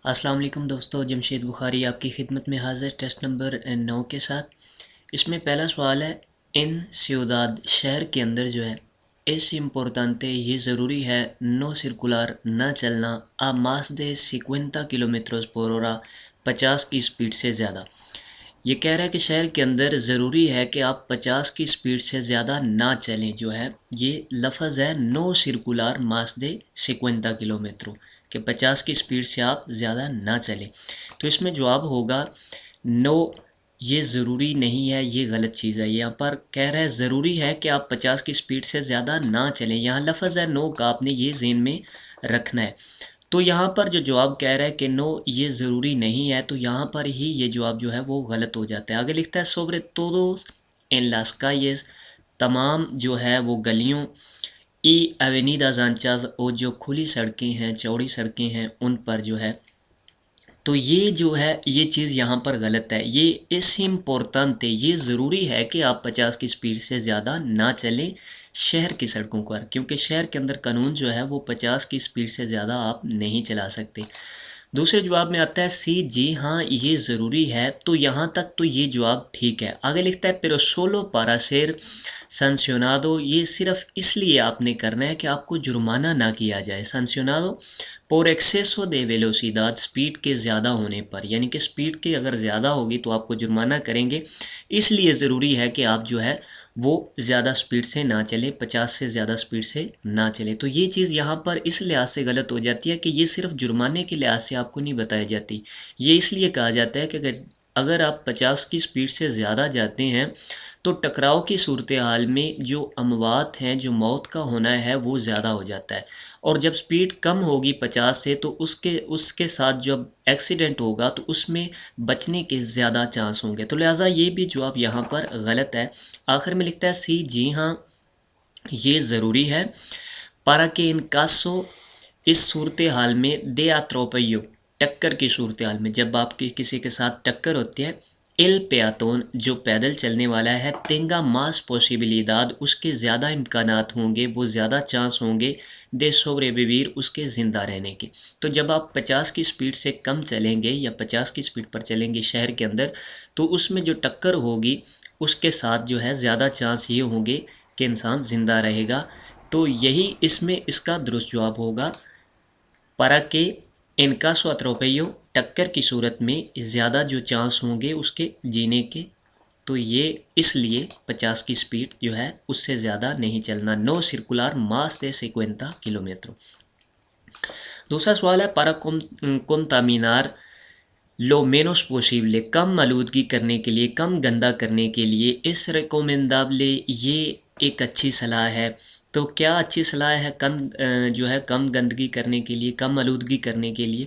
السلام علیکم دوستو، جمشید بخاری آپ کی خدمت میں حاضر ٹیسٹ نمبر 9 کے ساتھ۔ اس میں پہلا سوال ہے، ان سیوداد شہر کے اندر جو ہے ایس امپورٹانتے یہ ضروری ہے نو سرکولار نہ چلنا a más de 50 kilómetros por hora 50 کی سپیڈ سے زیادہ۔ یہ کہہ رہا ہے کہ شہر کے اندر ضروری ہے کہ آپ 50 کی سپیڈ سے زیادہ نہ چلیں۔ جو ہے یہ لفظ ہے نو سرکولار más de 50 kilómetros، کہ 50 کی سپیڈ سے آپ زیادہ نہ چلیں۔ تو اس میں جواب ہوگا نو، یہ ضروری نہیں ہے، یہ غلط چیز ہے۔ یہاں پر کہہ رہا ہے ضروری ہے کہ آپ 50 کی سپیڈ سے زیادہ نہ چلیں، یہاں لفظ ہے نو کا، آپ نے یہ ذہن میں رکھنا ہے۔ تو یہاں پر جو جواب کہہ رہا ہے کہ نو یہ ضروری نہیں ہے، تو یہاں پر ہی یہ جواب جو ہے وہ غلط ہو جاتا ہے۔ آگے لکھتا ہے sobre todos en las calles، تمام جو ہے وہ گلیوں، ای avenidas anchas، اور جو کھلی سڑکیں ہیں، چوڑی سڑکیں ہیں، ان پر جو ہے، تو یہ جو ہے یہ چیز یہاں پر غلط ہے۔ یہ اس امپورٹنٹ ہے، یہ ضروری ہے کہ آپ 50 کی سپیڈ سے زیادہ نہ چلیں شہر کی سڑکوں پر، کیونکہ شہر کے اندر قانون جو ہے وہ 50 کی سپیڈ سے زیادہ آپ نہیں چلا سکتے۔ دوسرے جواب میں آتا ہے سی، جی ہاں یہ ضروری ہے، تو یہاں تک تو یہ جواب ٹھیک ہے۔ آگے لکھتا ہے pero solo para ser sancionado، یہ صرف اس لیے آپ نے کرنا ہے کہ آپ کو جرمانہ نہ کیا جائے۔ sancionado por exceso de velocidad، speed کے زیادہ ہونے پر، یعنی کہ سپیڈ کے اگر زیادہ ہوگی تو آپ کو جرمانہ کریں گے، اس لیے ضروری ہے کہ آپ جو ہے وہ زیادہ سپیڈ سے نہ چلیں، 50 سے زیادہ سپیڈ سے نہ چلیں۔ تو یہ چیز یہاں پر اس لحاظ سے غلط ہو جاتی ہے کہ یہ صرف جرمانے کے لحاظ سے آپ کو نہیں بتائی جاتی۔ یہ اس لیے کہا جاتا ہے کہ اگر آپ 50 کی سپیڈ سے زیادہ جاتے ہیں تو ٹکراؤ کی صورتحال میں جو اموات ہیں، جو موت کا ہونا ہے، وہ زیادہ ہو جاتا ہے۔ اور جب سپیڈ کم ہوگی 50 سے تو اس کے ساتھ جب ایکسیڈنٹ ہوگا تو اس میں بچنے کے زیادہ چانس ہوں گے، تو لہٰذا یہ بھی جواب یہاں پر غلط ہے۔ آخر میں لکھتا ہے سی، جی ہاں یہ ضروری ہے para que en caso، اس صورتحال میں دے atropello، ٹکر کی صورتحال میں، جب آپ کی کسی کے ساتھ ٹکر ہوتی ہے، el peatón، جو پیدل چلنے والا ہے، tenga más posibilidad، اس کے زیادہ امکانات ہوں گے، وہ زیادہ چانس ہوں گے de sobrevivir، اس کے زندہ رہنے کے۔ تو جب آپ 50 کی سپیڈ سے کم چلیں گے یا 50 کی سپیڈ پر چلیں گے شہر کے اندر، تو اس میں جو ٹکر ہوگی اس کے ساتھ جو ہے زیادہ چانس یہ ہوں گے کہ انسان زندہ رہے گا۔ تو یہی اس میں اس کا درست جواب ہوگا para que en caso atropello، ٹکر کی صورت میں زیادہ جو چانس ہوں گے اس کے جینے کے، تو یہ اس لیے 50 کی سپیڈ جو ہے اس سے زیادہ نہیں چلنا، نو سرکولار más de 50 kilómetros۔ دوسرا سوال ہے para contaminar lo menos posible، کم آلودگی کرنے کے لیے، کم گندا کرنے کے لیے، اس recomendable، یہ ایک اچھی صلاح ہے۔ تو کیا اچھی صلاح ہے جو ہے کم گندگی کرنے کے لیے، کم آلودگی کرنے کے لیے؟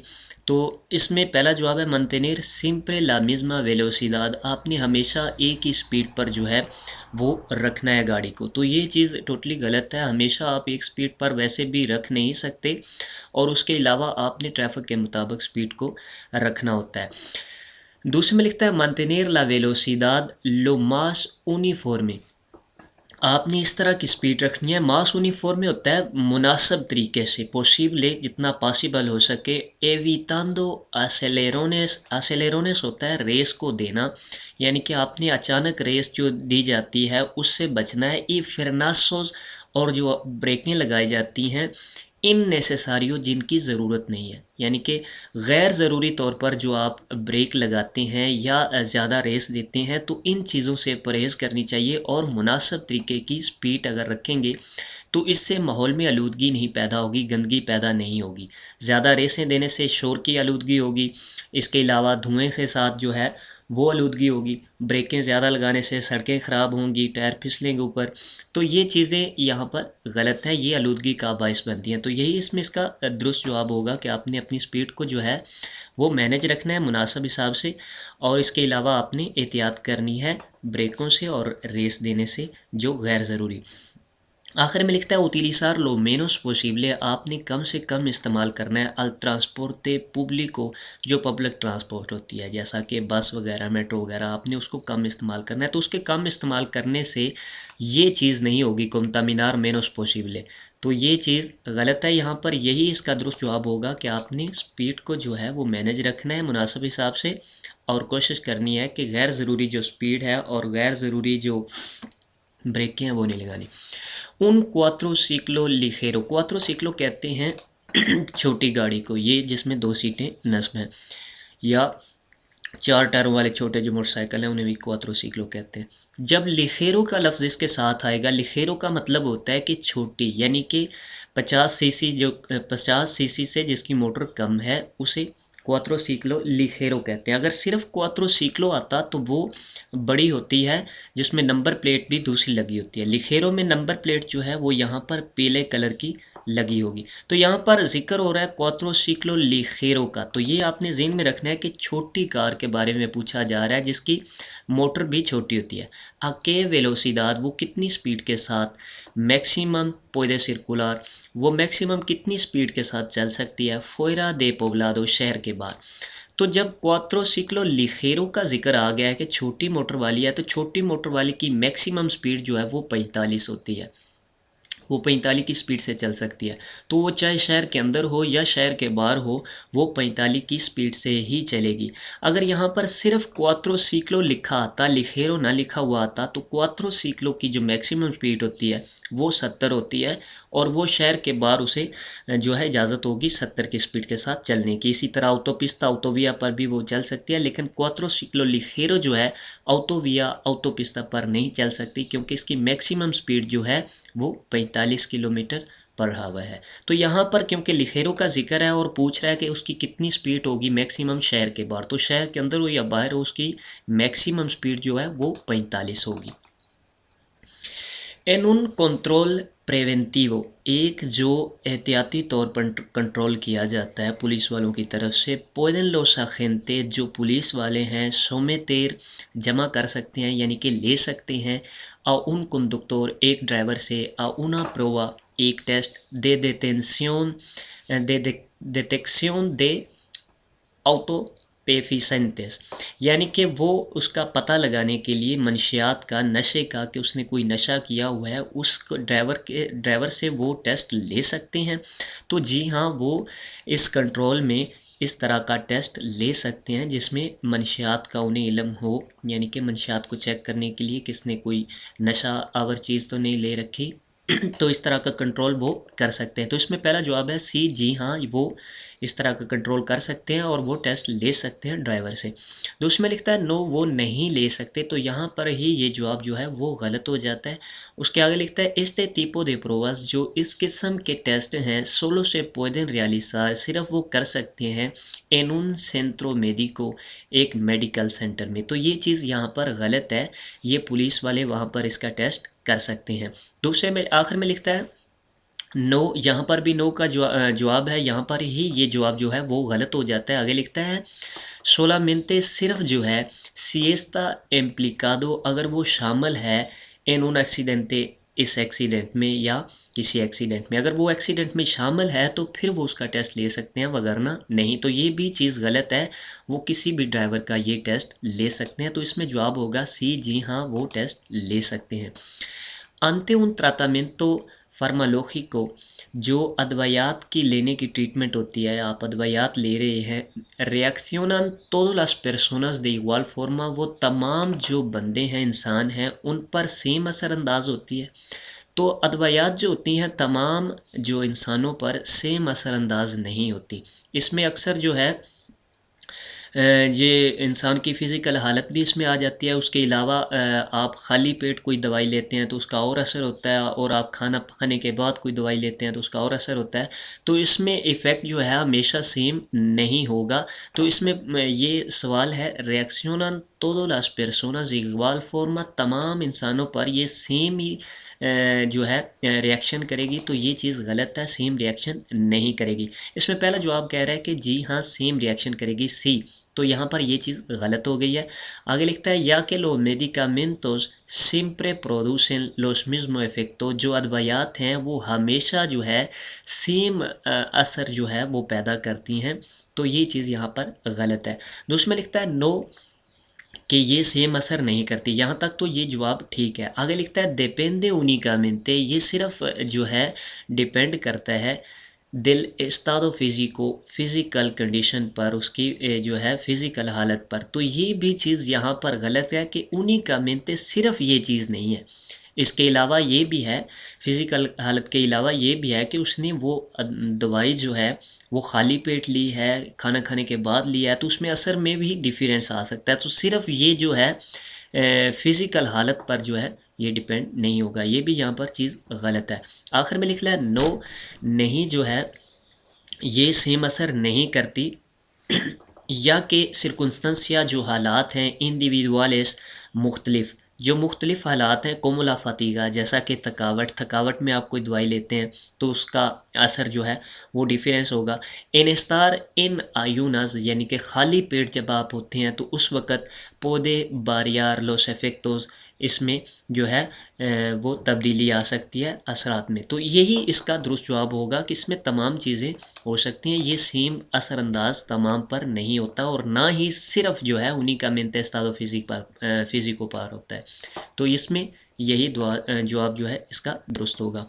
تو اس میں پہلا جواب ہے mantener siempre la misma velocidad، آپ نے ہمیشہ ایک ہی سپیڈ پر جو ہے وہ رکھنا ہے گاڑی کو۔ تو یہ چیز ٹوٹلی غلط ہے، ہمیشہ آپ ایک سپیڈ پر ویسے بھی رکھ نہیں سکتے، اور اس کے علاوہ آپ نے ٹریفک کے مطابق سپیڈ کو رکھنا ہوتا ہے۔ دوسرے میں لکھتا ہے mantener la velocidad lo más uniforme، آپ نے اس طرح کی سپیڈ رکھنی ہے، ماس یونیفارم ہوتا ہے مناسب طریقے سے، پوسیبل جتنا پاسبل ہو سکے، ایویتاندو acelerones، acelerones ہوتا ہے ریس کو دینا، یعنی کہ آپ نے اچانک ریس جو دی جاتی ہے اس سے بچنا ہے۔ ای فرناسوز، اور جو بریکیں لگائی جاتی ہیں ان نیسیساریو، جن کی ضرورت نہیں ہے، یعنی کہ غیر ضروری طور پر جو آپ بریک لگاتے ہیں یا زیادہ ریس دیتے ہیں، تو ان چیزوں سے پرہیز کرنی چاہیے، اور مناسب طریقے کی سپیڈ اگر رکھیں گے تو اس سے ماحول میں آلودگی نہیں پیدا ہوگی، گندگی پیدا نہیں ہوگی۔ زیادہ ریسیں دینے سے شور کی آلودگی ہوگی، اس کے علاوہ دھوئیں سے ساتھ جو ہے وہ آلودگی ہوگی، بریکیں زیادہ لگانے سے سڑکیں خراب ہوں گی، ٹائر پھسلیں گے اوپر، تو یہ چیزیں یہاں پر غلط ہیں، یہ آلودگی کا باعث بنتی ہیں۔ تو یہی اس میں اس کا درست جواب ہوگا کہ آپ نے اپنی سپیڈ کو جو ہے وہ مینیج رکھنا ہے مناسب حساب سے، اور اس کے علاوہ آپ نے احتیاط کرنی ہے بریکوں سے اور ریس دینے سے جو غیر ضروری۔ آخر میں لکھتا ہے utilizar lo menos posible، آپ نے کم سے کم استعمال کرنا ہے al transporte público، جو پبلک ٹرانسپورٹ ہوتی ہے، جیسا کہ بس وغیرہ، میٹرو وغیرہ، آپ نے اس کو کم استعمال کرنا ہے۔ تو اس کے کم استعمال کرنے سے یہ چیز نہیں ہوگی contaminar menos posible، تو یہ چیز غلط ہے یہاں پر. یہی اس کا درست جواب ہوگا کہ آپ نے سپیڈ کو جو ہے وہ مینیج رکھنا ہے مناسب حساب سے, اور کوشش کرنی ہے کہ غیر ضروری جو سپیڈ ہے اور غیر ضروری جو بریکیں ہیں وہ نہیں لگانی. ان کواترو سیکلو لیگیرو, کواترو سیکلو کہتے ہیں چھوٹی گاڑی کو, یہ جس میں 2 سیٹیں نصب ہیں, یا 4 ٹائروں والے چھوٹے جو موٹر سائیکل ہیں انہیں بھی کواترو سیکلو کہتے ہیں. جب لیگیرو کا لفظ اس کے ساتھ آئے گا, لیگیرو کا مطلب ہوتا ہے کہ چھوٹی, یعنی کہ 50 سی سی سے جس کی موٹر کم ہے اسے کواترو سیکلو لیگیرو کہتے ہیں. اگر صرف کواترو سیکلو آتا تو وہ بڑی ہوتی ہے جس میں نمبر پلیٹ بھی دوسری لگی ہوتی ہے. لیگیرو میں نمبر پلیٹ جو ہے وہ یہاں پر پیلے کلر کی لگی ہوگی. تو یہاں پر ذکر ہو رہا ہے کواترو سیکلو لیگیرو کا, تو یہ آپ نے ذہن میں رکھنا ہے کہ چھوٹی کار کے بارے میں پوچھا جا رہا ہے جس کی موٹر بھی چھوٹی ہوتی ہے. اکے ویلوسیداد, وہ کتنی سپیڈ کے ساتھ, میکسیمم پویدے سرکولار, وہ میکسیمم کتنی سپیڈ کے ساتھ چل سکتی ہے فوئرا دے پوبلادو, شہر کے باہر. تو جب کواترو سیکلو لیگیرو کا ذکر آ گیا ہے کہ چھوٹی موٹر والی ہے, تو چھوٹی موٹر والی کی میکسیمم سپیڈ جو ہے وہ 45 ہوتی ہے, وہ 45 کی سپیڈ سے چل سکتی ہے. تو وہ چاہے شہر کے اندر ہو یا شہر کے باہر ہو, وہ 45 کی سپیڈ سے ہی چلے گی. اگر یہاں پر صرف کواترو سیکلو لکھا آتا, لیگیرو نہ لکھا ہوا آتا, تو کواترو سیکلو کی جو میکسیمم سپیڈ ہوتی ہے وہ 70 ہوتی ہے, اور وہ شہر کے باہر اسے جو ہے اجازت ہوگی 70 کی سپیڈ کے ساتھ چلنے کی. اسی طرح آٹوپستا, آٹوویا پر بھی وہ چل سکتی ہے, لیکن کواترو سیکلو لیگیرو جو ہے آٹوویا, آٹوپستا پر نہیں چل سکتی, کیونکہ اس کی میکسیمم سپیڈ جو ہے وہ 45 کلومیٹر پر ہاور ہے. تو یہاں پر کیونکہ لیگیرو کا ذکر ہے اور پوچھ رہا ہے کہ اس کی کتنی سپیڈ ہوگی میکسیمم شہر کے باہر, تو شہر کے اندر ہو یا باہر ہو اس کی میکسیمم سپیڈ جو ہے وہ 45 ہوگی. این un کنٹرول پریونٹیو, ایک جو احتیاطی طور پر کنٹرول کیا جاتا ہے پولیس والوں کی طرف سے, pueden los agentes, جو پولیس والے ہیں, someter, جمع کر سکتے ہیں یعنی کہ لے سکتے ہیں, a un conductor, ایک ڈرائیور سے, a una prueba, ایک test, de detención, detección de auto پیفیسنٹس, یعنی کہ وہ اس کا پتہ لگانے کے لیے منشیات کا, نشے کا, کہ اس نے کوئی نشہ کیا ہوا ہے, اس ڈرائیور سے وہ ٹیسٹ لے سکتے ہیں. تو جی ہاں, وہ اس کنٹرول میں اس طرح کا ٹیسٹ لے سکتے ہیں جس میں منشیات کا انہیں علم ہو, یعنی کہ منشیات کو چیک کرنے کے لیے کس نے کوئی نشہ آور چیز تو نہیں لے رکھی, تو اس طرح کا کنٹرول وہ کر سکتے ہیں. تو اس میں پہلا جواب ہے سی, جی ہاں وہ اس طرح کا کنٹرول کر سکتے ہیں اور وہ ٹیسٹ لے سکتے ہیں ڈرائیور سے. دوسرے میں لکھتا ہے نو, وہ نہیں لے سکتے, تو یہاں پر ہی یہ جواب جو ہے وہ غلط ہو جاتا ہے. اس کے آگے لکھتا ہے este tipo de pruebas, جو اس قسم کے ٹیسٹ ہیں, solo se pueden realizar, صرف وہ کر سکتے ہیں en un centro médico, ایک میڈیکل سینٹر میں. تو یہ چیز یہاں پر غلط ہے, یہ پولیس والے وہاں پر اس کا ٹیسٹ کر سکتے ہیں. دوسرے میں آخر میں لکھتا ہے نو, یہاں پر بھی نو کا جواب ہے, یہاں پر ہی یہ جواب جو ہے وہ غلط ہو جاتا ہے. آگے لکھتا ہے solamente, صرف جو ہے, سیستا امپلیکادو, اگر وہ شامل ہے en un accidente, اس ایکسیڈنٹ میں یا کسی ایکسیڈنٹ میں, اگر وہ ایکسیڈنٹ میں شامل ہے تو پھر وہ اس کا ٹیسٹ لے سکتے ہیں, وگرنہ نہیں. تو یہ بھی چیز غلط ہے, وہ کسی بھی ڈرائیور کا یہ ٹیسٹ لے سکتے ہیں. تو اس میں جواب ہوگا سی, جی ہاں وہ ٹیسٹ لے سکتے ہیں. ante un tratamiento فارمالوجیکو, جو ادویات کی لینے کی ٹریٹمنٹ ہوتی ہے, آپ ادویات لے رہے ہیں, reaccionan todas las personas de igual forma, وہ تمام جو بندے ہیں, انسان ہیں, ان پر سیم اثر انداز ہوتی ہے. تو ادویات جو ہوتی ہیں تمام جو انسانوں پر سیم اثر انداز نہیں ہوتی. اس میں اکثر جو ہے یہ انسان کی فزیکل حالت بھی اس میں آ جاتی ہے. اس کے علاوہ آپ خالی پیٹ کوئی دوائی لیتے ہیں تو اس کا اور اثر ہوتا ہے, اور آپ کھانا کھانے کے بعد کوئی دوائی لیتے ہیں تو اس کا اور اثر ہوتا ہے. تو اس میں ایفیکٹ جو ہے ہمیشہ سیم نہیں ہوگا. تو اس میں یہ سوال ہے reaccionan todas las personas de igual forma, تمام انسانوں پر یہ سیم ہی جو ہے ریاکشن کرے گی. تو یہ چیز غلط ہے, سیم ریاکشن نہیں کرے گی. اس میں پہلا جواب کہہ رہا ہے کہ جی ہاں سیم ریاکشن کرے گی, سی. تو یہاں پر یہ چیز غلط ہو گئی ہے. آگے لکھتا ہے یا کہ los medicamentos siempre producen los mismos efectos, جو ادویات ہیں وہ ہمیشہ جو ہے سیم اثر جو ہے وہ پیدا کرتی ہیں. تو یہ چیز یہاں پر غلط ہے. دوسرے میں لکھتا ہے نو, کہ یہ سیم اثر نہیں کرتی. یہاں تک تو یہ جواب ٹھیک ہے. آگے لکھتا ہے دیپینڈے اونیکامنتے، یہ صرف جو ہے ڈیپینڈ کرتا ہے دل استاد و فزیکل کنڈیشن پر، اس کی جو ہے فزیکل حالت پر. تو یہ بھی چیز یہاں پر غلط ہے کہ اونیکامنتے صرف یہ چیز نہیں ہے، اس کے علاوہ یہ بھی ہے، فزیکل حالت کے علاوہ یہ بھی ہے کہ اس نے وہ دوائی جو ہے وہ خالی پیٹ لی ہے، کھانا کھانے کے بعد لیا ہے، تو اس میں اثر میں بھی ڈیفرینس آ سکتا ہے. تو صرف یہ جو ہے فزیکل حالت پر جو ہے یہ ڈیپینڈ نہیں ہوگا. یہ بھی یہاں پر چیز غلط ہے. آخر میں لکھ لیا نو، نہیں جو ہے یہ سیم اثر نہیں کرتی، یا کہ سرکنسٹنس یا جو حالات ہیں انڈیویڈوالس مختلف، جو مختلف حالات ہیں کومولا فاتیگا، جیسا کہ تھکاوٹ میں آپ کوئی دوائی لیتے ہیں تو اس کا اثر جو ہے وہ ڈیفرینس ہوگا. انستار ان آیونز، یعنی کہ خالی پیٹ جب آپ ہوتے ہیں تو اس وقت پودے باریار لوس افیکٹوز، اس میں جو ہے وہ تبدیلی آ سکتی ہے اثرات میں. تو یہی اس کا درست جواب ہوگا کہ اس میں تمام چیزیں ہو سکتی ہیں، یہ سیم اثر انداز تمام پر نہیں ہوتا، اور نہ ہی صرف جو ہے انہی کا منتستاد و فزیکو پار ہوتا ہے. تو اس میں یہی جواب جو ہے اس کا درست ہوگا.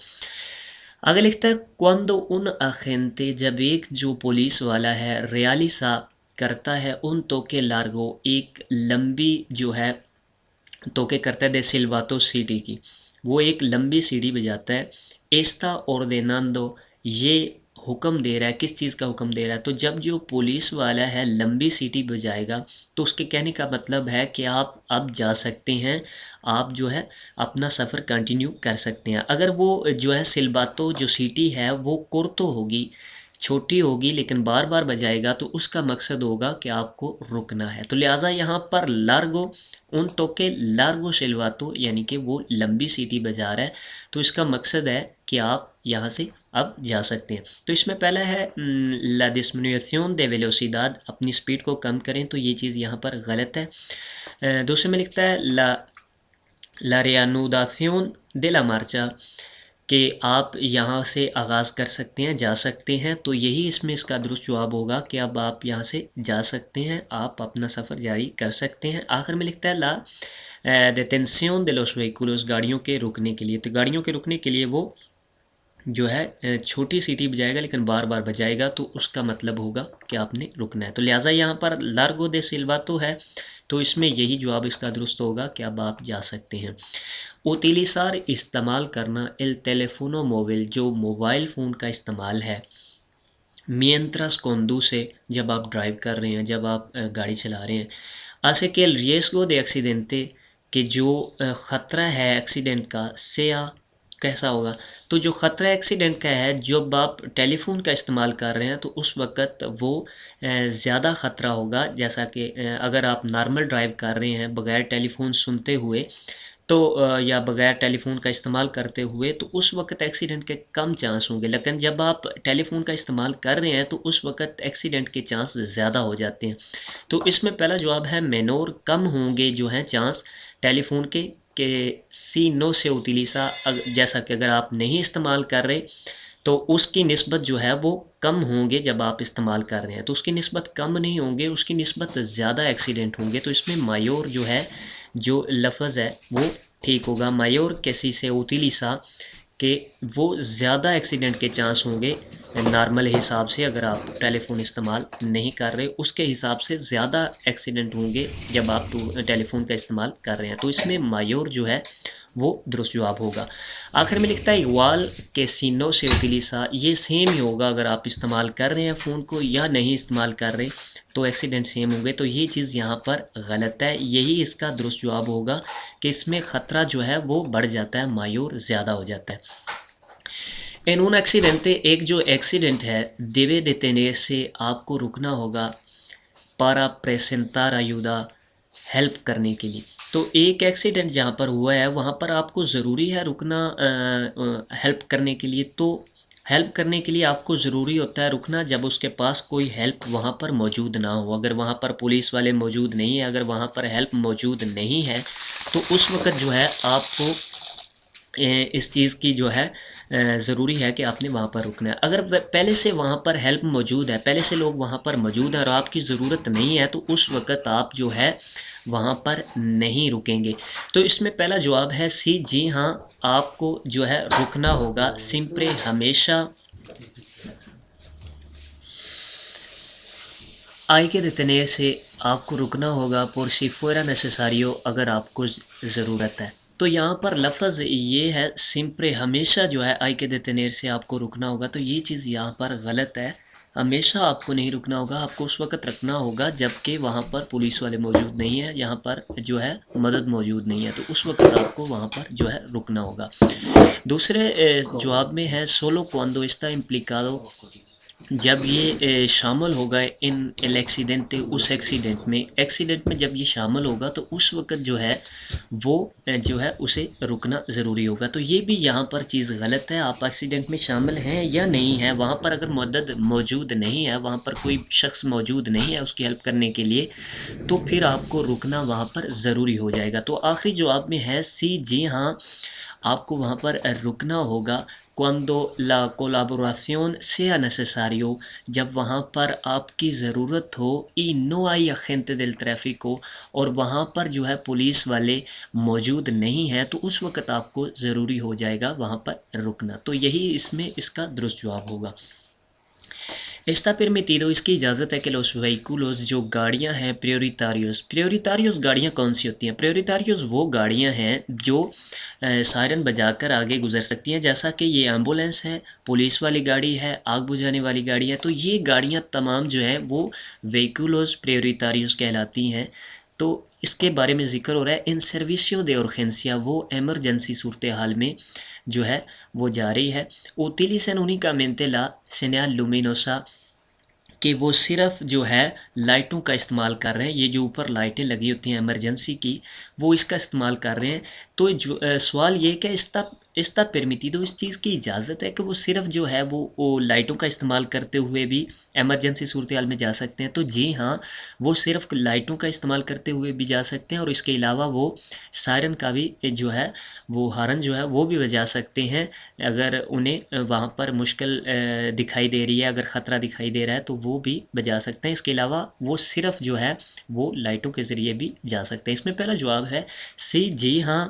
آگے لکھتا ہے cuando un agente، جب ایک جو پولیس والا ہے ریالیسا کرتا ہے ان توکے لارگو، ایک لمبی جو ہے توکے کرتا ہے دے سلواتو سیٹی کی، وہ ایک لمبی سیڑھی بجاتا ہے. ایستا اوردیناندو، یہ حکم دے رہا ہے، کس چیز کا حکم دے رہا ہے؟ تو جب جو پولیس والا ہے لمبی سیٹی بجائے گا تو اس کے کہنے کا مطلب ہے کہ آپ اب جا سکتے ہیں، آپ جو ہے اپنا سفر کنٹینیو کر سکتے ہیں. اگر وہ جو ہے سلباتو جو سیٹی ہے وہ کورتو ہوگی، چھوٹی ہوگی، لیکن بار بار بجائے گا تو اس کا مقصد ہوگا کہ آپ کو رکنا ہے. تو لہٰذا یہاں پر لارگو ان توکے لارگو سلواتو، یعنی کہ وہ لمبی سیٹی بجا رہا ہے، تو اس کا مقصد ہے کہ آپ یہاں سے اب جا سکتے ہیں. تو اس میں پہلا ہے لا ڈسمینویسیون دے ویلوسیداد، اپنی سپیڈ کو کم کریں، تو یہ چیز یہاں پر غلط ہے. دوسرے میں لکھتا ہے لا ریانوداسیون دے لا مارچا، کہ آپ یہاں سے آغاز کر سکتے ہیں، جا سکتے ہیں. تو یہی اس میں اس کا درست جواب ہوگا کہ اب آپ یہاں سے جا سکتے ہیں، آپ اپنا سفر جاری کر سکتے ہیں. آخر میں لکھتا ہے لا ڈیٹینسیون دے لوس وہیکولوس، گاڑیوں کے رکنے کے لیے. تو گاڑیوں کے رکنے کے لیے وہ جو ہے چھوٹی سیٹی بجائے گا لیکن بار بار بجائے گا، تو اس کا مطلب ہوگا کہ آپ نے رکنا ہے. تو لہٰذا یہاں پر لارگو دے سلواتو ہے، تو اس میں یہی جواب اس کا درست ہوگا کہ اب آپ جا سکتے ہیں. اوتیلیسار، استعمال کرنا، el teléfono móvil، جو موبائل فون کا استعمال ہے، mientras conduce، جب آپ ڈرائیو کر رہے ہیں، جب آپ گاڑی چلا رہے ہیں. hace que el riesgo de accidente، کہ جو خطرہ ہے ایکسیڈنٹ کا، sea، کیسا ہوگا؟ تو جو خطرہ ایکسیڈنٹ کا ہے جب آپ ٹیلی فون کا استعمال کر رہے ہیں تو اس وقت وہ زیادہ خطرہ ہوگا، جیسا کہ اگر آپ نارمل ڈرائیو کر رہے ہیں بغیر ٹیلی فون سنتے ہوئے تو یا بغیر ٹیلی فون کا استعمال کرتے ہوئے، تو اس وقت ایکسیڈنٹ کے کم چانس ہوں گے. لیکن جب آپ ٹیلی فون کا استعمال کر رہے ہیں تو اس وقت ایکسیڈنٹ کے چانس زیادہ ہو جاتے ہیں. تو اس میں پہلا جواب ہے مینور، کم ہوں گے جو ہیں چانس ٹیلی فون کے، کہ سی نو سے اوتیلیسا، جیسا کہ اگر آپ نہیں استعمال کر رہے تو اس کی نسبت جو ہے وہ کم ہوں گے جب آپ استعمال کر رہے ہیں. تو اس کی نسبت کم نہیں ہوں گے، اس کی نسبت زیادہ ایکسیڈنٹ ہوں گے. تو اس میں مایور جو ہے جو لفظ ہے وہ ٹھیک ہوگا. مایور کیسی سے اوتیلیسا، کہ وہ زیادہ ایکسیڈنٹ کے چانس ہوں گے نارمل حساب سے، اگر آپ ٹیلی فون استعمال نہیں کر رہے اس کے حساب سے زیادہ ایکسیڈنٹ ہوں گے جب آپ ٹیلی فون کا استعمال کر رہے ہیں. تو اس میں مایور جو ہے وہ درست جواب ہوگا. آخر میں لکھتا ہے اگوال کے سینو سے اوتیلیسا، یہ سیم ہی ہوگا اگر آپ استعمال کر رہے ہیں فون کو یا نہیں استعمال کر رہے، تو ایکسیڈنٹ سیم ہوں گے. تو یہ چیز یہاں پر غلط ہے. یہی اس کا درست جواب ہوگا کہ اس میں خطرہ جو ہے وہ بڑھ جاتا ہے، مایور زیادہ ہو جاتا ہے. ان un accidente، ایک جو ایکسیڈنٹ ہے، debe detenerse، آپ کو رکنا ہوگا، para presentar ayuda، ہیلپ کرنے کے لیے. تو ایک ایکسیڈنٹ جہاں پر ہوا ہے وہاں پر آپ کو ضروری ہے رکنا ہیلپ کرنے کے لیے. تو ہیلپ کرنے کے لیے آپ کو ضروری ہوتا ہے رکنا جب اس کے پاس کوئی ہیلپ وہاں پر موجود نہ ہو. اگر وہاں پر پولیس والے موجود نہیں ہیں، اگر وہاں پر ہیلپ موجود نہیں ہے، تو اس وقت جو ہے آپ کو اس چیز کی جو ہے ضروری ہے کہ آپ نے وہاں پر رکنا ہے. اگر پہلے سے وہاں پر ہیلپ موجود ہے، پہلے سے لوگ وہاں پر موجود ہیں اور آپ کی ضرورت نہیں ہے، تو اس وقت آپ جو ہے وہاں پر نہیں رکیں گے. تو اس میں پہلا جواب ہے سی، جی ہاں آپ کو جو ہے رکنا ہوگا. سمپرے ہمیشہ آئی کے detener سے آپ کو رکنا ہوگا. por si fuera necesario اگر آپ کو ضرورت ہے. تو یہاں پر لفظ یہ ہے سمپرے ہمیشہ جو ہے آئی کے detener سے آپ کو رکنا ہوگا. تو یہ چیز یہاں پر غلط ہے. ہمیشہ آپ کو نہیں رکنا ہوگا، آپ کو اس وقت رکنا ہوگا جب کہ وہاں پر پولیس والے موجود نہیں ہیں، یہاں پر جو ہے مدد موجود نہیں ہے، تو اس وقت آپ کو وہاں پر جو ہے رکنا ہوگا. دوسرے جواب میں ہے سولو cuando está implicado، جب یہ شامل ہوگا ان ایکسیڈنٹ، اس ایکسیڈنٹ میں جب یہ شامل ہوگا تو اس وقت جو ہے وہ جو ہے اسے رکنا ضروری ہوگا. تو یہ بھی یہاں پر چیز غلط ہے. آپ ایکسیڈنٹ میں شامل ہیں یا نہیں ہیں، وہاں پر اگر مدد موجود نہیں ہے، وہاں پر کوئی شخص موجود نہیں ہے اس کی ہیلپ کرنے کے لیے، تو پھر آپ کو رکنا وہاں پر ضروری ہو جائے گا. تو آخری جواب میں ہے سی، جی ہاں آپ کو وہاں پر رکنا ہوگا. cuando la colaboración sea necesario، جب وہاں پر آپ کی ضرورت ہو. y no hay agente del tráfico، اور وہاں پر جو ہے پولیس والے موجود نہیں ہیں، تو اس وقت آپ کو ضروری ہو جائے گا وہاں پر رکنا. تو یہی اس میں اس کا درست جواب ہوگا. Está permitido، اس کی اجازت ہے کہ los vehículos، جو گاڑیاں ہیں پریوریتاریوس گاڑیاں کون سی ہوتی ہیں؟ پریوریتاریوس وہ گاڑیاں ہیں جو سائرن بجا کر آگے گزر سکتی ہیں، جیسا کہ یہ ایمبولینس ہے، پولیس والی گاڑی ہے، آگ بجھانے والی گاڑی ہے. تو یہ گاڑیاں تمام جو ہے وہ وہیکولوز پریوریتاریوس کہلاتی ہیں. تو اس کے بارے میں ذکر ہو رہا ہے ان سروسیو de urgencia، وہ ایمرجنسی صورتحال میں جو ہے وہ جاری ہے. utilizan únicamente la señal luminosa، کہ وہ صرف جو ہے لائٹوں کا استعمال کر رہے ہیں. یہ جو اوپر لائٹیں لگی ہوتی ہیں ایمرجنسی کی، وہ اس کا استعمال کر رہے ہیں. تو سوال یہ کہ استا پرمیٹیدو، اس چیز کی اجازت ہے کہ وہ صرف جو ہے وہ لائٹوں کا استعمال کرتے ہوئے بھی ایمرجنسی صورتحال میں جا سکتے ہیں. تو جی ہاں وہ صرف لائٹوں کا استعمال کرتے ہوئے بھی جا سکتے ہیں، اور اس کے علاوہ وہ سائرن کا بھی جو ہے وہ ہارن جو ہے وہ بھی بجا سکتے ہیں اگر انہیں وہاں پر مشکل دکھائی دے رہی ہے، اگر خطرہ دکھائی دے رہا ہے تو وہ بھی بجا سکتے ہیں. اس کے علاوہ وہ صرف جو ہے وہ لائٹوں کے ذریعے بھی جا سکتے ہیں. اس میں پہلا جواب ہے سی، جی ہاں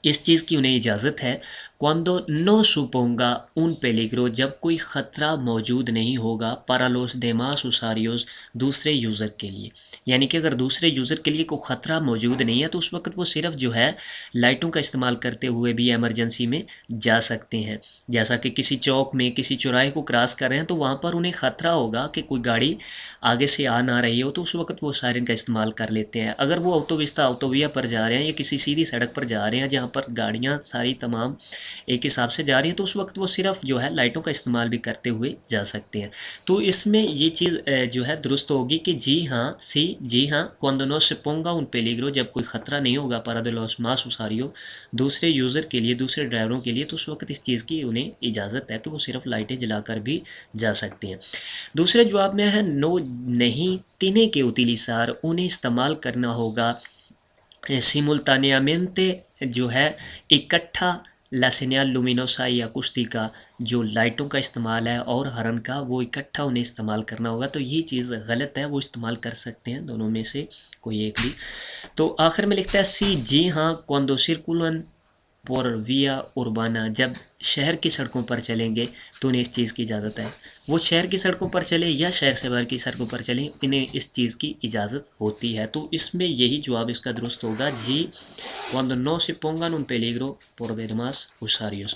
اس چیز کی انہیں اجازت ہے. cuando no suponga un peligro، جب کوئی خطرہ موجود نہیں ہوگا para los demás usuarios، دوسرے یوزر کے لیے. یعنی کہ اگر دوسرے یوزر کے لیے کوئی خطرہ موجود نہیں ہے تو اس وقت وہ صرف جو ہے لائٹوں کا استعمال کرتے ہوئے بھی ایمرجنسی میں جا سکتے ہیں. جیسا کہ کسی چوک میں کسی چوراہے کو کراس کر رہے ہیں تو وہاں پر انہیں خطرہ ہوگا کہ کوئی گاڑی آگے سے آ نہ رہی ہو، تو اس وقت وہ سائرن کا استعمال کر لیتے ہیں. اگر وہ آٹوویا پر جا رہے ہیں یا کسی سیدھی سڑک پر جا رہے ہیں جہاں پر گاڑیاں ساری تمام ایک حساب سے جا رہی ہیں، تو اس وقت وہ صرف جو ہے لائٹوں کا استعمال بھی کرتے ہوئے جا سکتے ہیں. تو اس میں یہ چیز جو ہے درست ہوگی کہ جی ہاں سی، جی ہاں cuando no se ponga un peligro، جب کوئی خطرہ نہیں ہوگا para de los más usuarios، دوسرے یوزر کے لیے، دوسرے ڈرائیوروں کے لیے، تو اس وقت اس چیز کی انہیں اجازت ہے کہ وہ صرف لائٹیں جلا کر بھی جا سکتے ہیں. دوسرے جواب میں ہے نو، نہیں. tiene que utilizar، انہیں استعمال کرنا ہوگا simultáneamente، جو ہے اکٹھا la señal luminosa یا acústica، جو لائٹوں کا استعمال ہے اور ہارن کا، وہ اکٹھا انہیں استعمال کرنا ہوگا. تو یہ چیز غلط ہے، وہ استعمال کر سکتے ہیں دونوں میں سے کوئی ایک بھی. تو آخر میں لکھتا ہے سی، جی ہاں cuando circulan por vía urbana، جب شہر کی سڑکوں پر چلیں گے تو انہیں اس چیز کی اجازت ہے. وہ شہر کی سڑکوں پر چلیں یا شہر سے باہر کی سڑکوں پر چلیں، انہیں اس چیز کی اجازت ہوتی ہے. تو اس میں یہی جواب اس کا درست ہوگا جی cuando no se pongan un peligro por demás usuarios.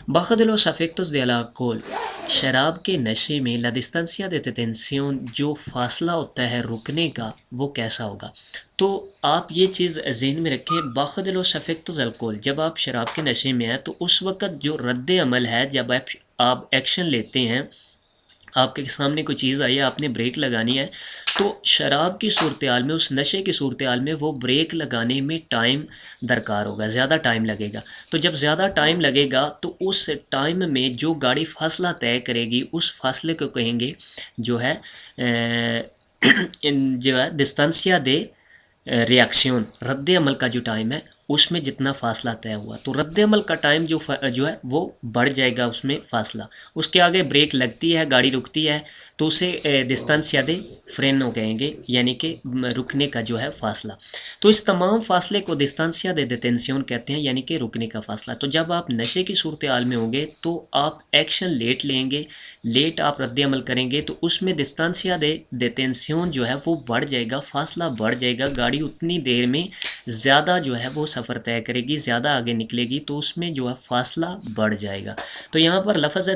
bajo de los efectos del alcohol، شراب کے نشے میں la distancia de detención، جو فاصلہ ہوتا ہے رکنے کا، وہ کیسا ہوگا؟ تو آپ یہ چیز ذہن میں رکھیں، bajo de los efectos del alcohol، جب آپ شراب کے نشے میں ہیں تو اس وقت جو رد عمل ہے، جب آپ ایکشن لیتے ہیں، آپ کے سامنے کوئی چیز آئی ہے، آپ نے بریک لگانی ہے، تو شراب کی صورتحال میں، اس نشے کی صورتحال میں وہ بریک لگانے میں ٹائم درکار ہوگا، زیادہ ٹائم لگے گا. تو جب زیادہ ٹائم لگے گا تو اس ٹائم میں جو گاڑی فاصلہ طے کرے گی، اس فاصلے کو کہیں گے جو ہے جو ہے ڈسٹانسیا دے ریاکشن، رد عمل کا جو ٹائم ہے اس میں جتنا فاصلہ طے ہوا تو رد عمل کا ٹائم جو ہے وہ بڑھ جائے گا اس میں فاصلہ. اس کے آگے بریک لگتی ہے گاڑی رکتی ہے تو اسے distancia de freno کہیں گے یعنی کہ رکنے کا جو ہے فاصلہ. تو اس تمام فاصلے کو distancia de detención کہتے ہیں یعنی کہ رکنے کا فاصلہ. تو جب آپ نشے کی صورتحال میں ہوں گے تو آپ ایکشن لیٹ لیں گے, لیٹ آپ رد عمل کریں گے تو اس میں distancia de detención جو ہے وہ بڑھ جائے گا, فاصلہ بڑھ جائے گا, گاڑی اتنی دیر میں زیادہ جو ہے وہ سفر طے کرے گی, زیادہ آگے نکلے گی تو اس میں جو ہے فاصلہ بڑھ جائے گا. تو یہاں پر لفظ ہے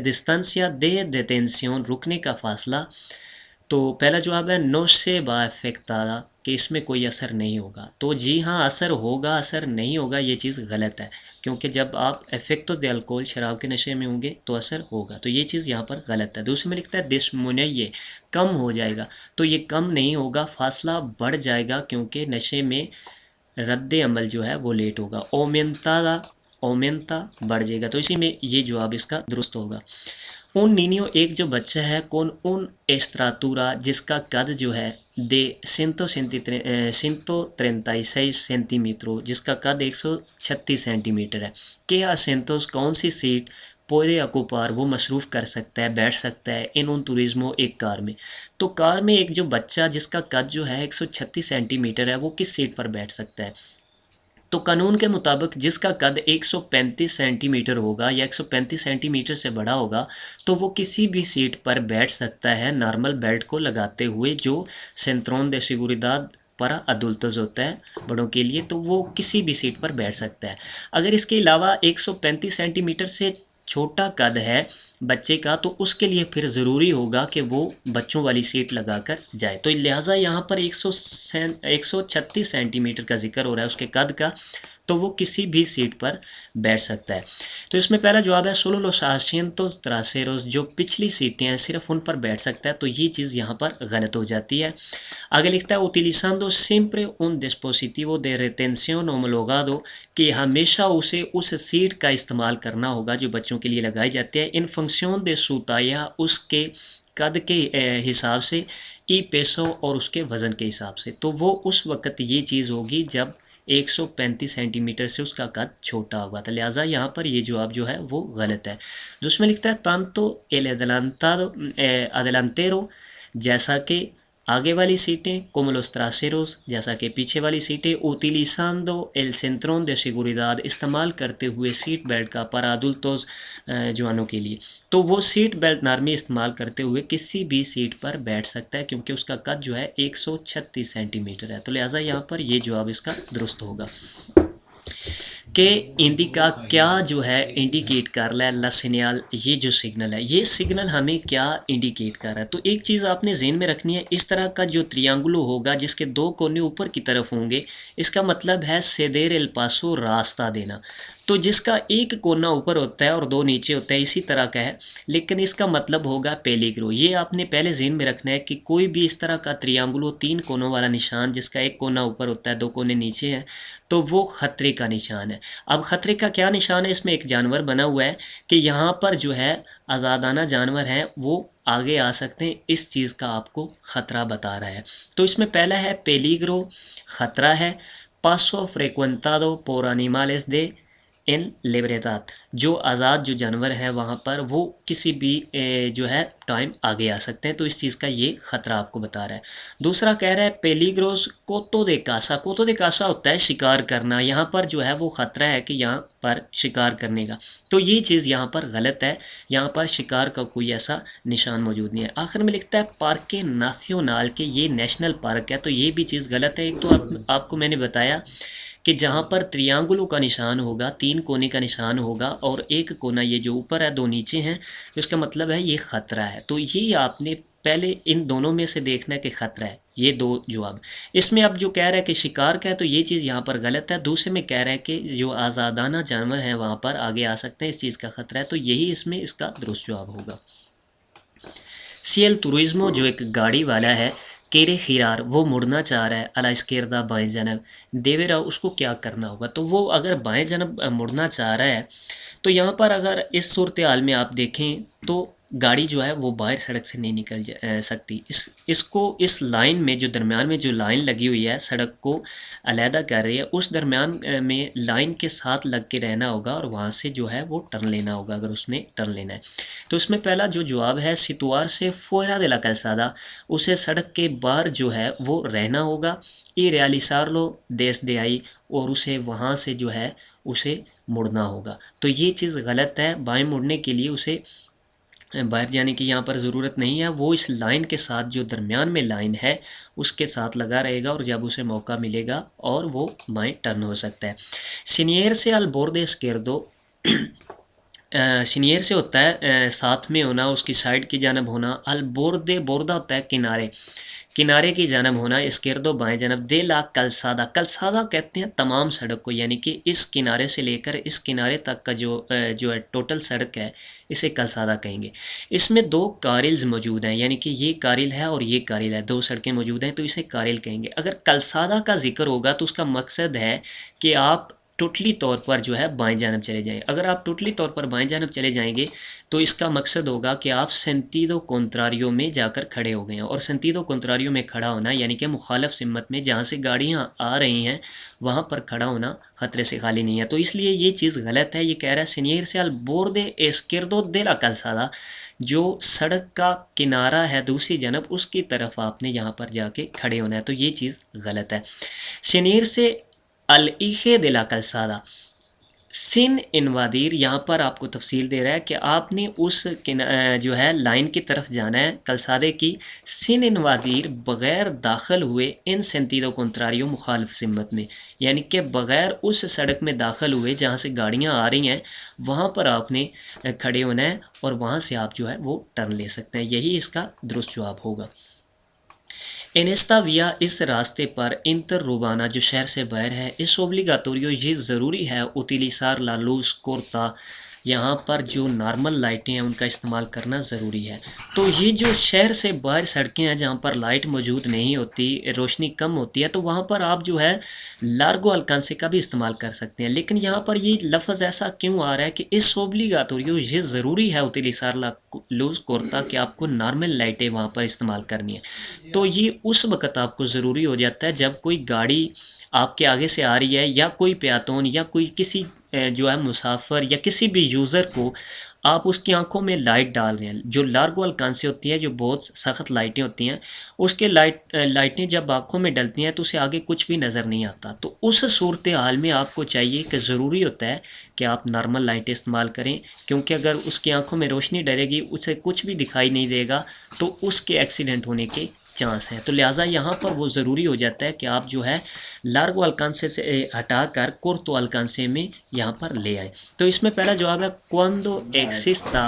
distancia de detención رکنے کا فاصلہ. تو پہلا جواب ہے no se va afectada کہ اس میں کوئی اثر نہیں ہوگا. تو جی ہاں اثر ہوگا, اثر نہیں ہوگا یہ چیز غلط ہے, کیونکہ جب آپ افیکٹو دے الکول شراب کے نشے میں ہوں گے تو اثر ہوگا, تو یہ چیز یہاں پر غلط ہے. دوسرے میں لکھتا ہے disminuye کم ہو جائے گا, تو یہ کم نہیں ہوگا, فاصلہ بڑھ جائے گا کیونکہ نشے میں رد عمل جو ہے وہ لیٹ ہوگا. اومنتا بڑھ جائے گا, تو اسی میں یہ جواب اس کا درست ہوگا. اون نینیو ایک جو بچہ ہے کون اون ایسٹراتورا جس کا قد جو ہے دے 136 سینٹی میٹرو جس کا قد 136 سینٹی میٹر ہے. کہ اسینتوس کون سی سیٹ پودے اکوپار وہ مصروف کر سکتا ہے, بیٹھ سکتا ہے ان ان توریزمو ایک کار میں. تو کار میں ایک جو بچہ جس کا قد جو ہے 136 سینٹی میٹر ہے وہ کس سیٹ پر بیٹھ سکتا ہے؟ تو قانون کے مطابق جس کا قد 135 سینٹی میٹر ہوگا یا 135 سینٹی میٹر سے بڑا ہوگا تو وہ کسی بھی سیٹ پر بیٹھ سکتا ہے نارمل بیلٹ کو لگاتے ہوئے جو سینترون دے سیگوریداد پر ادولتز ہوتا ہے بڑوں کے لیے, تو وہ کسی بھی سیٹ پر بیٹھ سکتا ہے. اگر اس کے علاوہ 135 سینٹی میٹر سے چھوٹا قد ہے بچے کا تو اس کے لیے پھر ضروری ہوگا کہ وہ بچوں والی سیٹ لگا کر جائے. تو لہٰذا یہاں پر 136 سینٹی میٹر کا ذکر ہو رہا ہے اس کے قد کا, تو وہ کسی بھی سیٹ پر بیٹھ سکتا ہے. تو اس میں پہلا جواب ہے solo los asientos traseros جو پچھلی سیٹیں ہیں صرف ان پر بیٹھ سکتا ہے, تو یہ چیز یہاں پر غلط ہو جاتی ہے. آگے لکھتا ہے utilizando siempre un dispositivo de retención homologado کہ ہمیشہ اسے اس سیٹ کا استعمال کرنا ہوگا جو بچوں کے لیے لگائی جاتی ہے ان فنکشن دے سوتایا اس کے قد کے حساب سے, ای پیسو اور اس کے وزن کے حساب سے. تو وہ اس وقت یہ چیز ہوگی جب 135 سینٹی میٹر سے اس کا قد چھوٹا ہوگا, تو لہٰذا یہاں پر یہ جواب جو ہے وہ غلط ہے. جس میں لکھتا ہے tanto el adelantero جیسا کہ آگے والی سیٹیں como los traseros جیسا کہ پیچھے والی سیٹیں utilizando el cinturón de seguridad استعمال کرتے ہوئے سیٹ بیلٹ کا para adultos جوانوں کے لیے. تو وہ سیٹ بیلٹ نارمی استعمال کرتے ہوئے کسی بھی سیٹ پر بیٹھ سکتا ہے کیونکہ اس کا قد جو ہے 136 سینٹی میٹر ہے, تو لہٰذا یہاں پر یہ جواب اس کا درست ہوگا. کہ انڈیکا کیا جو ہے انڈیکیٹ کر رہا ہے لا سینیال یہ جو سگنل ہے یہ سگنل ہمیں کیا انڈیکیٹ کر رہا ہے. تو ایک چیز آپ نے ذہن میں رکھنی ہے, اس طرح کا جو ٹریانگلو ہوگا جس کے دو کونے اوپر کی طرف ہوں گے اس کا مطلب ہے سیدیر الپاسو راستہ دینا. تو جس کا ایک کونا اوپر ہوتا ہے اور دو نیچے ہوتا ہے اسی طرح کا ہے, لیکن اس کا مطلب ہوگا پیلیگرو. یہ آپ نے پہلے ذہن میں رکھنا ہے کہ کوئی بھی اس طرح کا ٹریانگلو 3 کونوں والا نشان جس کا ایک کونا اوپر ہوتا ہے 2 کونے نیچے ہیں تو وہ خطرے کا نشان ہے. اب خطرے کا کیا نشان ہے؟ اس میں ایک جانور بنا ہوا ہے کہ یہاں پر جو ہے آزادانہ جانور ہیں وہ آگے آ سکتے ہیں, اس چیز کا آپ کو خطرہ بتا رہا ہے. تو اس میں پہلا ہے پیلیگرو خطرہ ہے, paso frecuentado por animales de ان لیبریتات جو آزاد جو جانور ہیں وہاں پر وہ کسی بھی جو ہے ٹائم آگے آ سکتے ہیں, تو اس چیز کا یہ خطرہ آپ کو بتا رہا ہے. دوسرا کہہ رہا ہے پیلیگروز کوتو دے کاسا. کوتو دے کاسا ہوتا ہے شکار کرنا, یہاں پر جو ہے وہ خطرہ ہے کہ یہاں پر شکار کرنے کا, تو یہ چیز یہاں پر غلط ہے, یہاں پر شکار کا کوئی ایسا نشان موجود نہیں ہے. آخر میں لکھتا ہے پارک نیشنل کہ یہ نیشنل پارک ہے, تو یہ بھی چیز غلط ہے. ایک تو آپ کو میں نے بتایا کہ جہاں پر تریانگلوں کا نشان ہوگا 3 کونے کا نشان ہوگا اور ایک کونا یہ جو اوپر ہے 2 نیچے ہیں, تو اس کا مطلب ہے یہ خطرہ ہے. تو یہ آپ نے پہلے ان دونوں میں سے دیکھنا ہے کہ خطرہ ہے, یہ 2 جواب. اس میں اب جو کہہ رہا ہے کہ شکار کا ہے تو یہ چیز یہاں پر غلط ہے. دوسرے میں کہہ رہا ہے کہ جو آزادانہ جانور ہیں وہاں پر آگے آ سکتے ہیں, اس چیز کا خطرہ ہے, تو یہی اس میں اس کا درست جواب ہوگا. سیل توریزمو جو ایک گاڑی والا ہے کیرے خیرار وہ مڑنا چاہ رہا ہے الا اسکیردا بائیں جانب دیویرا اس کو کیا کرنا ہوگا. تو وہ اگر بائیں جانب مڑنا چاہ رہا ہے تو یہاں پر اگر اس صورتحال میں آپ دیکھیں تو گاڑی جو ہے وہ باہر سڑک سے نہیں نکل سکتی. اس کو اس لائن میں جو درمیان میں جو لائن لگی ہوئی ہے سڑک کو علیحدہ کر رہی ہے، اس درمیان میں لائن کے ساتھ لگ کے رہنا ہوگا اور وہاں سے جو ہے وہ ٹرن لینا ہوگا اگر اس نے ٹرن لینا ہے. تو اس میں پہلا جو جواب ہے سیتوار سے فورا دے لا کلسادہ، اسے سڑک کے باہر جو ہے وہ رہنا ہوگا. ای ریالیسار لو دیس دے آئی، اور اسے وہاں سے جو ہے اسے مڑنا ہوگا. تو یہ چیز غلط ہے، بائیں مڑنے کے لیے اسے باہر جانے کی یہاں پر ضرورت نہیں ہے. وہ اس لائن کے ساتھ جو درمیان میں لائن ہے اس کے ساتھ لگا رہے گا، اور جب اسے موقع ملے گا اور وہ بائیں ٹرن ہو سکتا ہے. سینئر سے البوردے اسکیردو، سینئر سے ہوتا ہے ساتھ میں ہونا، اس کی سائڈ کی جانب ہونا. البوردے بوردہ ہوتا ہے کنارے، کنارے کی جانب ہونا. اسکیردو بائیں جانب. دے لا کلسادہ، کلسادہ کہتے ہیں تمام سڑک کو، یعنی کہ اس کنارے سے لے کر اس کنارے تک کا جو ہے ٹوٹل سڑک ہے اسے کلسادہ کہیں گے. اس میں دو کارلز موجود ہیں، یعنی کہ یہ کارل ہے اور یہ کارل ہے، دو سڑکیں موجود ہیں تو اسے کارل کہیں گے. اگر کلسادہ کا ذکر ہوگا تو اس کا مقصد ہے کہ آپ ٹوٹلی طور پر جو ہے بائیں جانب چلے جائیں. اگر آپ ٹوٹلی طور پر بائیں جانب چلے جائیں گے تو اس کا مقصد ہوگا کہ آپ سنتیدو کنتراریو میں جا کر کھڑے ہو گئے ہیں. اور سنتیدو کنتراریو میں کھڑا ہونا یعنی کہ مخالف سمت میں جہاں سے گاڑیاں آ رہی ہیں وہاں پر کھڑا ہونا خطرے سے خالی نہیں ہے. تو اس لیے یہ چیز غلط ہے. یہ کہہ رہا ہے سینئر سے البوردے اسکیردو دے لا کلسادہ، جو سڑک کا کنارہ ہے دوسری جانب اس کی طرف آپ نے یہاں پر جا کے کھڑے ہونا ہے. تو یہ چیز غلط ہے. سینئر سے الایجے دے لا کلسادہ، سن انوادیر یہاں پر آپ کو تفصیل دے رہا ہے کہ آپ نے اس جو ہے لائن کی طرف جانا ہے کلسادے کی. سن انوادیر بغیر داخل ہوئے ان سینتیدو کنتراریو مخالف سمت میں، یعنی کہ بغیر اس سڑک میں داخل ہوئے جہاں سے گاڑیاں آ رہی ہیں وہاں پر آپ نے کھڑے ہونا ہے اور وہاں سے آپ جو ہے وہ ٹرن لے سکتے ہیں. یہی اس کا درست جواب ہوگا. انیستا ویا، اس راستے پر انتر روبانا جو شہر سے باہر ہے، اس اوبلیگاتوریو یہ ضروری ہے اوتیلیسار لا لوز کورتا، یہاں پر جو نارمل لائٹیں ہیں ان کا استعمال کرنا ضروری ہے. تو یہ جو شہر سے باہر سڑکیں ہیں جہاں پر لائٹ موجود نہیں ہوتی، روشنی کم ہوتی ہے، تو وہاں پر آپ جو ہے لارگو الکانسے کا بھی استعمال کر سکتے ہیں. لیکن یہاں پر یہ لفظ ایسا کیوں آ رہا ہے کہ اس اوبلیگاتوریو یہ ضروری ہے اوتیلیسار لا لوز کورتا کہ آپ کو نارمل لائٹیں وہاں پر استعمال کرنی ہے. تو یہ اس وقت آپ کو ضروری ہو جاتا ہے جب کوئی گاڑی آپ کے آگے سے آ رہی ہے یا کوئی پیاتون یا کوئی کسی جو ہے مسافر یا کسی بھی یوزر کو آپ اس کی آنکھوں میں لائٹ ڈال رہے ہیں. جو لارگو الکانسے ہوتی ہے جو بہت سخت لائٹیں ہوتی ہیں، اس کے لائٹیں جب آنکھوں میں ڈلتی ہیں تو اسے آگے کچھ بھی نظر نہیں آتا. تو اس صورتحال میں آپ کو چاہیے کہ ضروری ہوتا ہے کہ آپ نارمل لائٹیں استعمال کریں، کیونکہ اگر اس کی آنکھوں میں روشنی ڈلے گی اسے کچھ بھی دکھائی نہیں دے گا تو اس کے ایکسیڈنٹ ہونے کے چانس ہے. تو لہٰذا یہاں پر وہ ضروری ہو جاتا ہے کہ آپ جو ہے لارگو الکانسے سے ہٹا کر کورتو الکانسے میں یہاں پر لے آئیں. تو اس میں پہلا جواب ہے cuando exista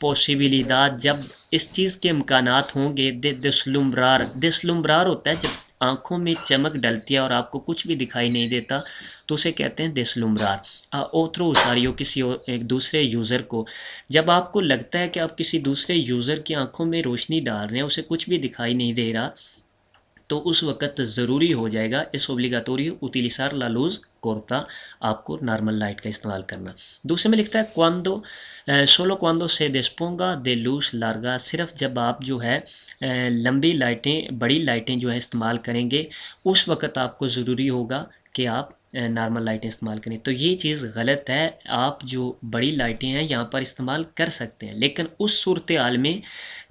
posibilidad، جب اس چیز کے امکانات ہوں گے. دسلمبرار، دسلمبرار ہوتا ہے جب آنکھوں میں چمک ڈلتی ہے اور آپ کو کچھ بھی دکھائی نہیں دیتا تو اسے کہتے ہیں دسلمبرار. اوترو اساریو، کسی ایک دوسرے یوزر کو، جب آپ کو لگتا ہے کہ آپ کسی دوسرے یوزر کی آنکھوں میں روشنی ڈال رہے ہیں اسے کچھ بھی دکھائی نہیں دے رہا تو اس وقت ضروری ہو جائے گا اس اوبلیگاتوریو اوتیلیسار لا لوز کورتا، آپ کو نارمل لائٹ کا استعمال کرنا. دوسرے میں لکھتا ہے cuando solo cuando se disponga de luz larga، صرف جب آپ جو ہے لمبی لائٹیں بڑی لائٹیں جو ہے استعمال کریں گے اس وقت آپ کو ضروری ہوگا کہ آپ نارمل لائٹیں استعمال کریں. تو یہ چیز غلط ہے. آپ جو بڑی لائٹیں ہیں یہاں پر استعمال کر سکتے ہیں لیکن اس صورتحال میں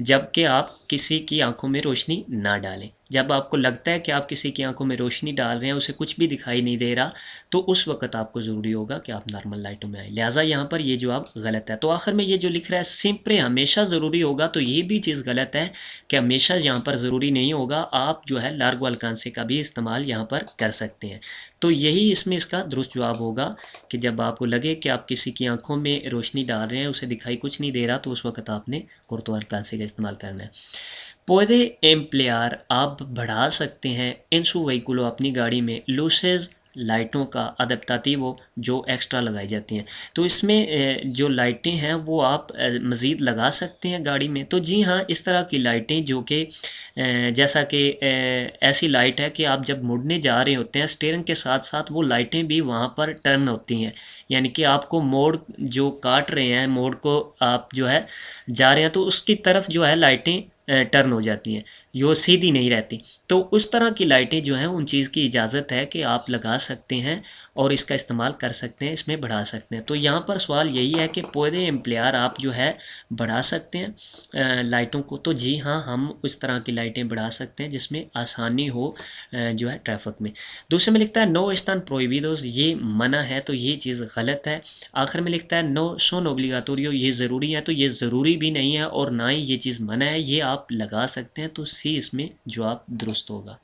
جب کہ آپ کسی کی آنکھوں میں روشنی نہ ڈالیں. جب آپ کو لگتا ہے کہ آپ کسی کی آنکھوں میں روشنی ڈال رہے ہیں اسے کچھ بھی دکھائی نہیں دے رہا تو اس وقت آپ کو ضروری ہوگا کہ آپ نارمل لائٹوں میں آئیں. لہٰذا یہاں پر یہ جواب غلط ہے. تو آخر میں یہ جو لکھ رہا ہے سیمپرے، ہمیشہ ضروری ہوگا، تو یہ بھی چیز غلط ہے کہ ہمیشہ یہاں پر ضروری نہیں ہوگا. آپ جو ہے لارگو الکانسے کا بھی استعمال یہاں پر کر سکتے ہیں. تو یہی اس میں اس کا درست جواب ہوگا کہ جب آپ کو لگے کہ آپ کسی کی آنکھوں میں روشنی ڈال رہے ہیں اسے دکھائی کچھ نہیں دے رہا تو اس وقت آپ نے کورتو الکانسے کا استعمال کرنا ہے. پودے ایمپلیار، آپ بڑھا سکتے ہیں ان سو وہیکولو، اپنی گاڑی میں لوسز لائٹوں کا ادپتاتیو جو ایکسٹرا لگائی جاتی ہیں. تو اس میں جو لائٹیں ہیں وہ آپ مزید لگا سکتے ہیں گاڑی میں. تو جی ہاں، اس طرح کی لائٹیں جو کہ جیسا کہ ایسی لائٹ ہے کہ آپ جب مڑنے جا رہے ہوتے ہیں اسٹیئرنگ کے ساتھ ساتھ وہ لائٹیں بھی وہاں پر ٹرن ہوتی ہیں، یعنی کہ آپ کو موڑ جو کاٹ رہے ہیں، موڑ کو آپ جو ہے جا رہے ہیں تو اس کی طرف جو ہے لائٹیں ٹرن ہو جاتی ہیں، جو سیدھی نہیں رہتی. تو اس طرح کی لائٹیں جو ہیں ان چیز کی اجازت ہے کہ آپ لگا سکتے ہیں اور اس کا استعمال کر سکتے ہیں، اس میں بڑھا سکتے ہیں. تو یہاں پر سوال یہی ہے کہ پودے امپلیار آپ جو ہے بڑھا سکتے ہیں لائٹوں کو. تو جی ہاں، ہم اس طرح کی لائٹیں بڑھا سکتے ہیں جس میں آسانی ہو جو ہے ٹریفک میں. دوسرے میں لکھتا ہے نو استان پروہیبیدوس، یہ منع ہے تو یہ چیز غلط ہے. آخر میں لکھتا ہے نو سون اوبلیگاتوریو، یہ ضروری ہے تو یہ ضروری بھی نہیں ہے اور نہ ہی یہ چیز منع ہے، یہ آپ لگا سکتے ہیں. تو سی اس میں جواب درست ہوگا.